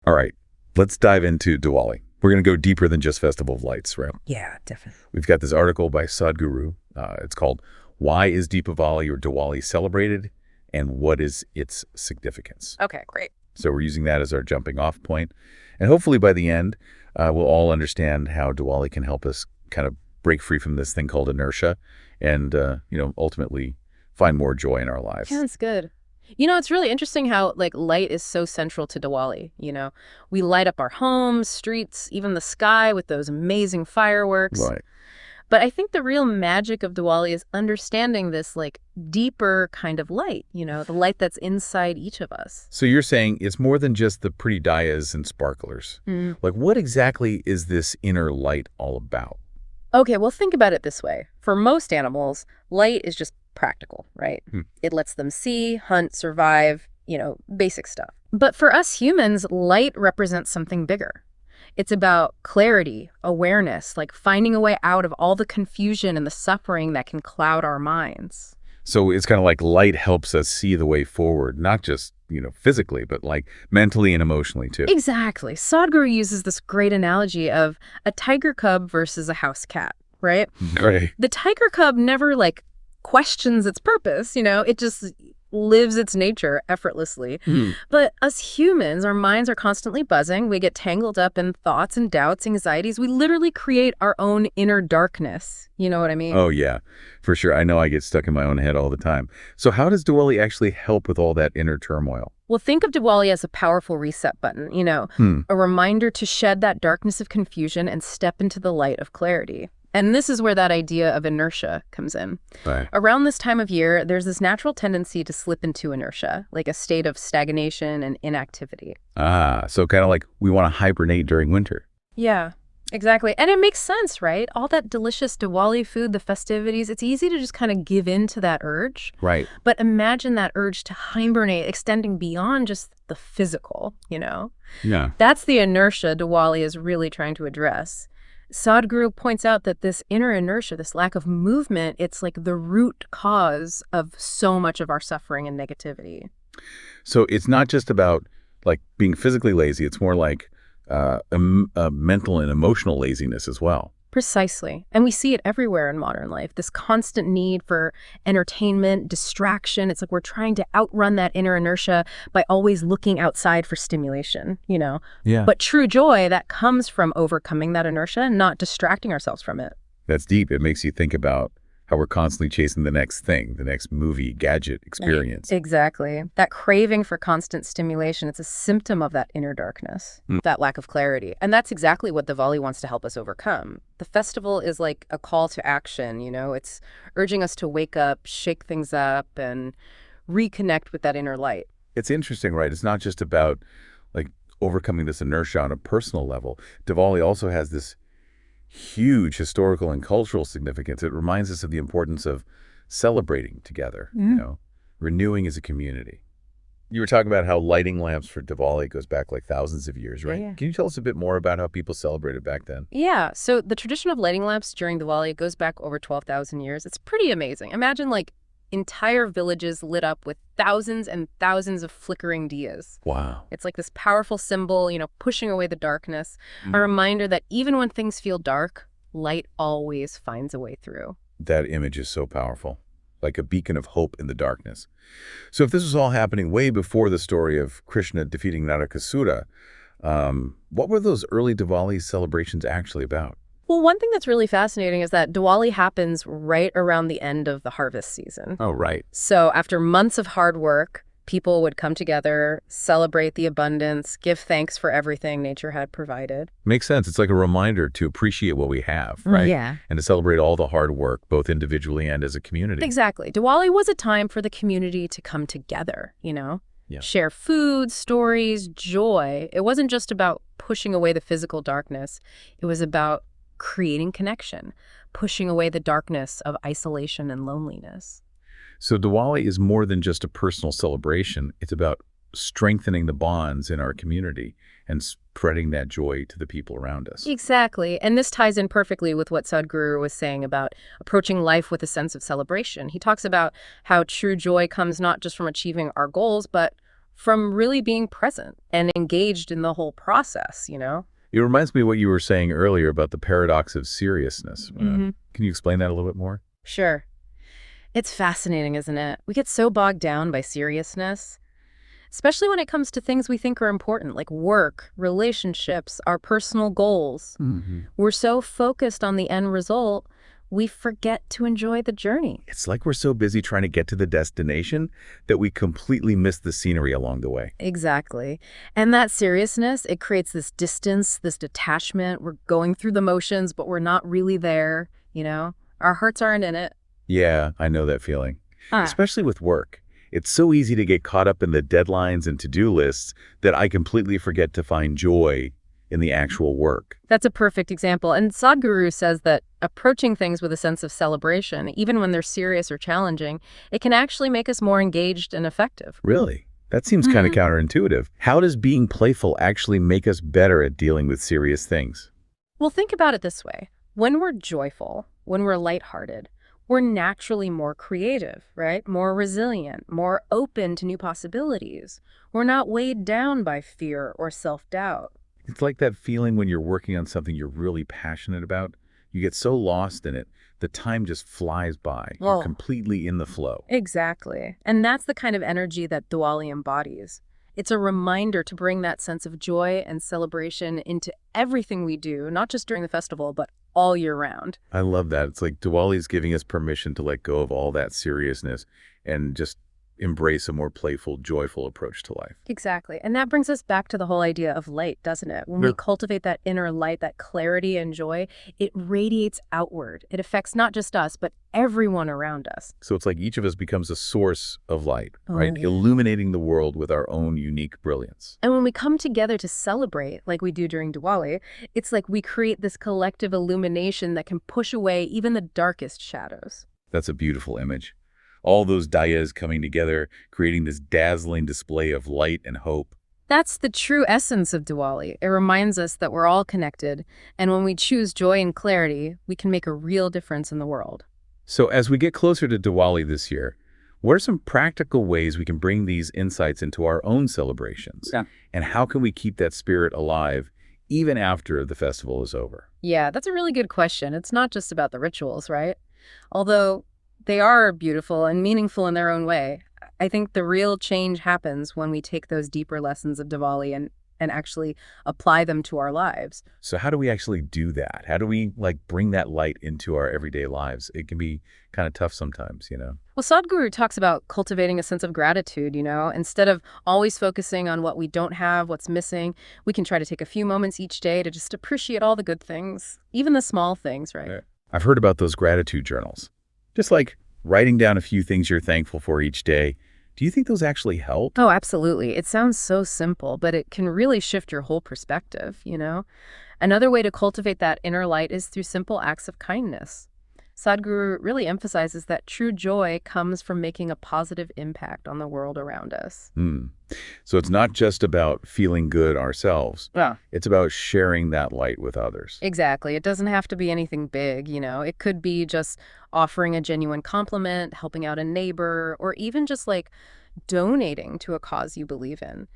All right, let's dive into Diwali. We're going to go deeper than just Festival of Lights, right? Yeah, definitely. We've got this article by Sadhguru. It's called "Why is Deepavali or Diwali Celebrated, and What is Its Significance?" Okay, great. So we're using that as our jumping off point. And hopefully by the end, we'll all understand how Diwali can help us kind of break free from this thing called inertia and, ultimately find more joy in our lives. Sounds good. You know, it's really interesting how, like, light is so central to Diwali, We light up our homes, streets, even the sky with those amazing fireworks. Right. But I think the real magic of Diwali is understanding this, like, deeper kind of light, the light that's inside each of us. So you're saying it's more than just the pretty diyas and sparklers. Like, what exactly is this inner light all about? Okay, well, think about it this way. For most animals, light is just practical, right? It lets them see, hunt, survive, basic stuff. But for us humans, light represents something bigger. It's about clarity, awareness, like finding a way out of all the confusion and the suffering that can cloud our minds. So it's kind of like light helps us see the way forward, not just, physically, but like mentally and emotionally too. Exactly. Sadhguru uses this great analogy of a tiger cub versus a house cat, right? Right. The tiger cub never, questions its purpose, it just lives its nature effortlessly. But us humans, our minds are constantly buzzing. We get tangled up in thoughts and doubts, anxieties. We literally create our own inner darkness. You know what I mean? Oh, yeah, for sure. I know I get stuck in my own head all the time. So how does Diwali actually help with all that inner turmoil? Well, think of Diwali as a powerful reset button, a reminder to shed that darkness of confusion and step into the light of clarity. And this is where that idea of inertia comes in. Right. Around this time of year, there's this natural tendency to slip into inertia, like a state of stagnation and inactivity. So kind of like we want to hibernate during winter. Yeah, exactly. And it makes sense, right? All that delicious Diwali food, the festivities, it's easy to just kind of give in to that urge. Right. But imagine that urge to hibernate extending beyond just the physical, Yeah. That's the inertia Diwali is really trying to address. Sadhguru points out that this inner inertia, this lack of movement, it's like the root cause of so much of our suffering and negativity. So it's not just about like being physically lazy. It's more like a mental and emotional laziness as well. Precisely. And we see it everywhere in modern life, this constant need for entertainment, distraction. It's like we're trying to outrun that inner inertia by always looking outside for stimulation, Yeah. But true joy, that comes from overcoming that inertia, not distracting ourselves from it. That's deep. It makes you think about how we're constantly chasing the next thing, the next movie, gadget, experience. Exactly. That craving for constant stimulation, it's a symptom of that inner darkness, that lack of clarity. And that's exactly what Diwali wants to help us overcome. The festival is like a call to action, It's urging us to wake up, shake things up, and reconnect with that inner light. It's interesting, right? It's not just about like overcoming this inertia on a personal level. Diwali also has this huge historical and cultural significance. It reminds us of the importance of celebrating together, renewing as a community. You were talking about how lighting lamps for Diwali goes back like thousands of years, right? Yeah. Can you tell us a bit more about how people celebrated back then? Yeah, so the tradition of lighting lamps during Diwali goes back over 12,000 years. It's pretty amazing. Imagine entire villages lit up with thousands and thousands of flickering diyas. Wow. It's like this powerful symbol, pushing away the darkness, a reminder that even when things feel dark, light always finds a way through. That image is so powerful, like a beacon of hope in the darkness. So if this was all happening way before the story of Krishna defeating Narakasura, what were those early Diwali celebrations actually about? Well, one thing that's really fascinating is that Diwali happens right around the end of the harvest season. Oh, right. So after months of hard work, people would come together, celebrate the abundance, give thanks for everything nature had provided. Makes sense. It's like a reminder to appreciate what we have, right? Yeah. And to celebrate all the hard work, both individually and as a community. Exactly. Diwali was a time for the community to come together, Yeah. Share food, stories, joy. It wasn't just about pushing away the physical darkness. It was about creating connection, pushing away the darkness of isolation and loneliness. So Diwali is more than just a personal celebration. It's about strengthening the bonds in our community and spreading that joy to the people around us. Exactly. And this ties in perfectly with what Sadhguru was saying about approaching life with a sense of celebration. He talks about how true joy comes not just from achieving our goals, but from really being present and engaged in the whole process, you know? It reminds me of what you were saying earlier about the paradox of seriousness. Hmm. Can you explain that a little bit more? Sure. It's fascinating, isn't it? We get so bogged down by seriousness, especially when it comes to things we think are important, like work, relationships, our personal goals. Hmm. We're so focused on the end result, we forget to enjoy the journey. It's like we're so busy trying to get to the destination that we completely miss the scenery along the way. Exactly. And that seriousness, it creates this distance, this detachment. We're going through the motions, but we're not really there, you know? Our hearts aren't in it. Yeah, I know that feeling. Ah. Especially with work. It's so easy to get caught up in the deadlines and to-do lists that I completely forget to find joy in the actual work. That's a perfect example. And Sadhguru says that approaching things with a sense of celebration, even when they're serious or challenging, it can actually make us more engaged and effective. Really? That seems kind of Mhm. counterintuitive. How does being playful actually make us better at dealing with serious things? Well, think about it this way. When we're joyful, when we're lighthearted, we're naturally more creative, right? More resilient, more open to new possibilities. We're not weighed down by fear or self-doubt. It's like that feeling when you're working on something you're really passionate about. You get so lost in it, the time just flies by. You're Well, completely in the flow. exactly. And that's the kind of energy that Diwali embodies. It's a reminder to bring that sense of joy and celebration into everything we do, not just during the festival, but all year round. I love that. It's like Diwali's giving us permission to let go of all that seriousness and just embrace a more playful, joyful approach to life. Exactly. And that brings us back to the whole idea of light, doesn't it? When we Yeah. cultivate that inner light, that clarity and joy, it radiates outward. It affects not just us, but everyone around us. So it's like each of us becomes a source of light, Oh, right? yeah. Illuminating the world with our own unique brilliance. And when we come together to celebrate, like we do during Diwali, it's like we create this collective illumination that can push away even the darkest shadows. That's a beautiful image. All those dayas coming together, creating this dazzling display of light and hope. That's the true essence of Diwali. It reminds us that we're all connected, and when we choose joy and clarity, we can make a real difference in the world. So as we get closer to Diwali this year, what are some practical ways we can bring these insights into our own celebrations? Yeah. And how can we keep that spirit alive even after the festival is over? Yeah, that's a really good question. It's not just about the rituals, right? Although they are beautiful and meaningful in their own way. I think the real change happens when we take those deeper lessons of Diwali and actually apply them to our lives. So how do we actually do that? How do we bring that light into our everyday lives? It can be kind of tough sometimes, you know? Well, Sadhguru talks about cultivating a sense of gratitude, you know, instead of always focusing on what we don't have, what's missing, we can try to take a few moments each day to just appreciate all the good things, even the small things, right? Yeah. I've heard about those gratitude journals. Just like writing down a few things you're thankful for each day. Do you think those actually help? Oh, absolutely. It sounds so simple, but it can really shift your whole perspective, you know? Another way to cultivate that inner light is through simple acts of kindness. Sadhguru really emphasizes that true joy comes from making a positive impact on the world around us. Hmm. So it's not just about feeling good ourselves. Yeah. It's about sharing that light with others. Exactly. It doesn't have to be anything big, you know? It could be just offering a genuine compliment, helping out a neighbor, or even just like donating to a cause you believe in.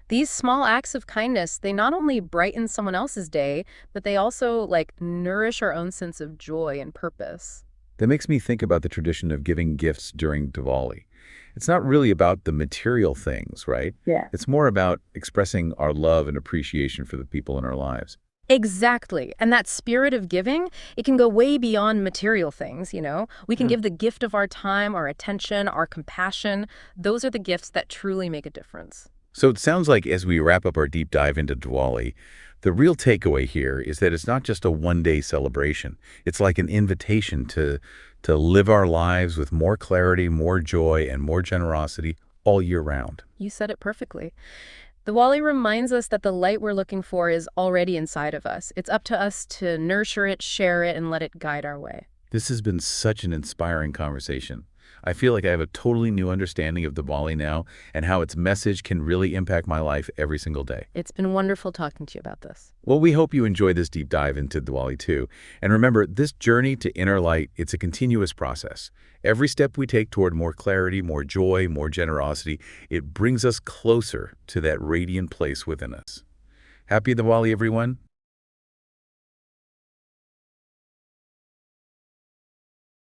These small acts of kindness, they not only brighten someone else's day, but they also nourish our own sense of joy and purpose. That makes me think about the tradition of giving gifts during Diwali. It's not really about the material things, right? Yeah. It's more about expressing our love and appreciation for the people in our lives. Exactly. And that spirit of giving, it can go way beyond material things, you know? We can give the gift of our time, our attention, our compassion. Those are the gifts that truly make a difference. So it sounds like as we wrap up our deep dive into Diwali, the real takeaway here is that it's not just a one-day celebration. It's like an invitation to live our lives with more clarity, more joy, and more generosity all year round. You said it perfectly. Diwali reminds us that the light we're looking for is already inside of us. It's up to us to nurture it, share it, and let it guide our way. This has been such an inspiring conversation. I feel like I have a totally new understanding of Diwali now and how its message can really impact my life every single day. It's been wonderful talking to you about this. Well, we hope you enjoy this deep dive into Diwali too. And remember, this journey to inner light, it's a continuous process. Every step we take toward more clarity, more joy, more generosity, it brings us closer to that radiant place within us. Happy Diwali, everyone.